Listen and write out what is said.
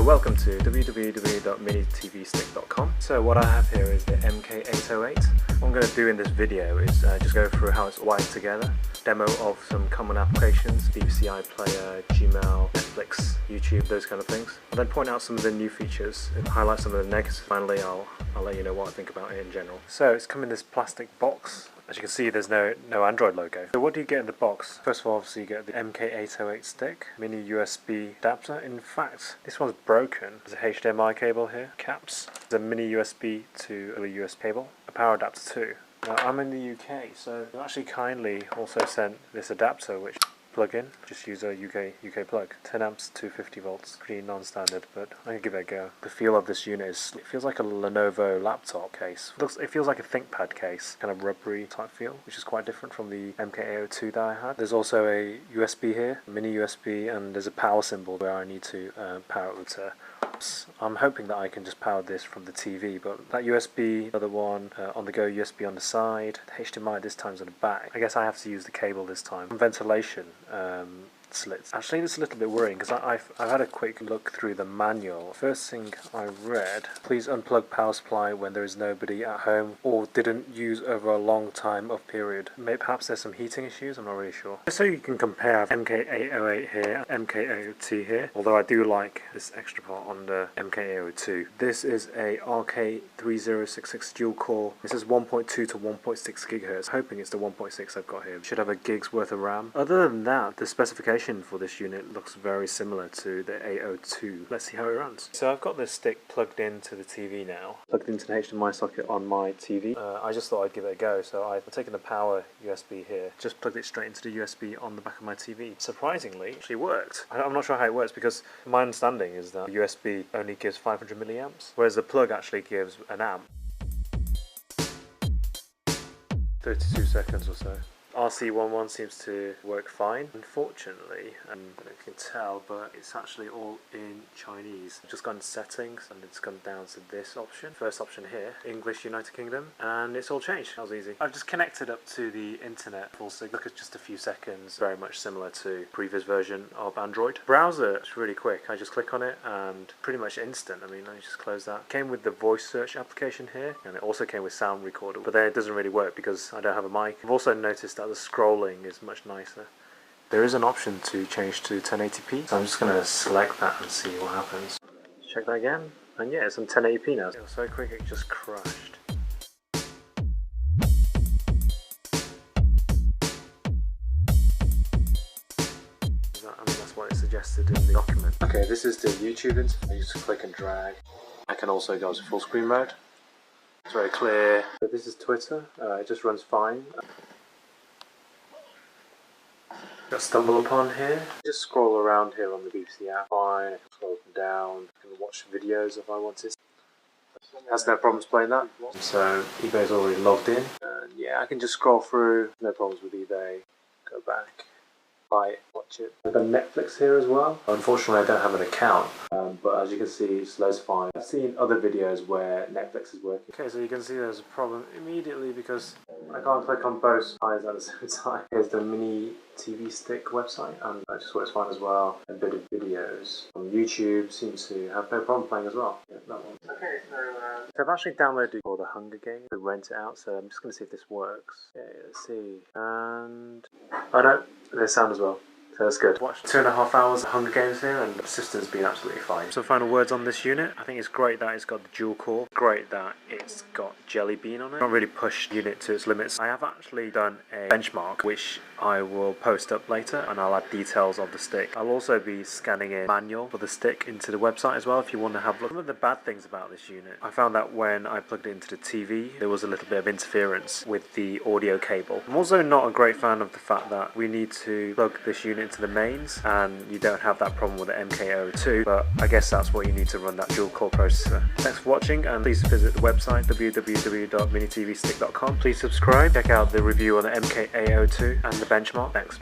welcome to www.minitvstick.com. So what I have here is the MK808. What I'm going to do in this video is just go through how it's wired together, demo of some common applications, BBC iPlayer, Gmail, Netflix, YouTube, those kind of things. I'll then point out some of the new features and highlight some of the negatives. Finally, I'll let you know what I think about it in general. So it's come in this plastic box. As you can see, there's no Android logo. So what do you get in the box? First of all, obviously you get the MK808 stick, mini USB adapter. In fact, this one's broken. There's a HDMI cable here, caps. There's a mini USB to a USB cable, a power adapter too. Now I'm in the UK, so they actually kindly also sent this adapter which plug in, just use a UK plug, 10 amps to 50 volts, pretty non-standard, but I can give it a go. The feel of this unit it feels like a Lenovo laptop case. It feels like a ThinkPad case, kind of rubbery type feel, which is quite different from the MK802 that I had. There's also a USB here, mini USB, and there's a power symbol where I need to power it with I'm hoping that I can just power this from the TV, but that USB, the other one, on the go USB on the side, the HDMI this time's on the back. I guess I have to use the cable this time. Ventilation slits. Actually, it's a little bit worrying because I've had a quick look through the manual. First thing I read, please unplug power supply when there is nobody at home or didn't use over a long time of period. Maybe perhaps there's some heating issues, I'm not really sure. Just so you can compare MK808 here, MK802 here, although I do like this extra part on the MK802. This is a RK3066 dual core. This is 1.2 to 1.6 gigahertz. Hoping it's the 1.6 I've got here. Should have a gig's worth of RAM. Other than that, the specification for this unit looks very similar to the 802. Let's see how it runs. So I've got this stick plugged into the TV now, plugged into the HDMI socket on my TV. I just thought I'd give it a go, so I've taken the power USB here, just plugged it straight into the USB on the back of my TV. Surprisingly, it actually worked. I'm not sure how it works because my understanding is that USB only gives 500 milliamps, whereas the plug actually gives an amp. 32 seconds or so. RC11 seems to work fine. Unfortunately, and I don't know if you can tell, but it's actually all in Chinese. I've just gone to settings and it's gone down to this option. First option here, English United Kingdom, and it's all changed. That was easy. I've just connected up to the internet full signal. Look at just a few seconds, very much similar to previous version of Android. Browser is really quick. I just click on it and pretty much instant. I mean, let me just close that. Came with the voice search application here, and it also came with sound recorder, but then it doesn't really work because I don't have a mic. I've also noticed that the scrolling is much nicer. There is an option to change to 1080p, so I'm just going to select that and see what happens. Check that again, and yeah, it's on 1080p now. It was so quick it just crashed. I mean, that's what it suggested in the document. Okay, this is the YouTube interface. I just click and drag. I can also go to full screen mode. It's very clear. So this is Twitter. It just runs fine. Got Stumble Upon here. Just scroll around here on the BBC app. Fine, I can scroll down. I can watch videos if I wanted. Has no problems playing that. So eBay's already logged in. And yeah, I can just scroll through. No problems with eBay. Go back. Buy it, watch it. I've got Netflix here as well. Unfortunately, I don't have an account, but as you can see, it's loads fine. I've seen other videos where Netflix is working. Okay, so you can see there's a problem immediately because I can't click on both eyes at the same time. Here's the mini TV stick website, and that just works fine as well. A bit of videos on YouTube seems to have no problem playing as well. Yeah, that one. Okay, so I've actually downloaded for the Hunger Games to rent it out, so I'm just going to see if this works. Okay, let's see. And oh no, there's sound as well. So that's good. Watched 2.5 hours of Hunger Games here and the system's been absolutely fine. So final words on this unit. I think it's great that it's got the dual core. Great that it's got Jelly Bean on it. Not really pushed the unit to its limits. I have actually done a benchmark which I will post up later and I'll add details of the stick. I'll also be scanning in manual for the stick into the website as well if you want to have a look. Some of the bad things about this unit. I found that when I plugged it into the TV there was a little bit of interference with the audio cable. I'm also not a great fan of the fact that we need to plug this unit into the mains and you don't have that problem with the MK802, but I guess that's what you need to run that dual core processor. Thanks for watching and please visit the website www.minitvstick.com. Please subscribe, check out the review on the MK802 and the benchmark. Thanks, bye.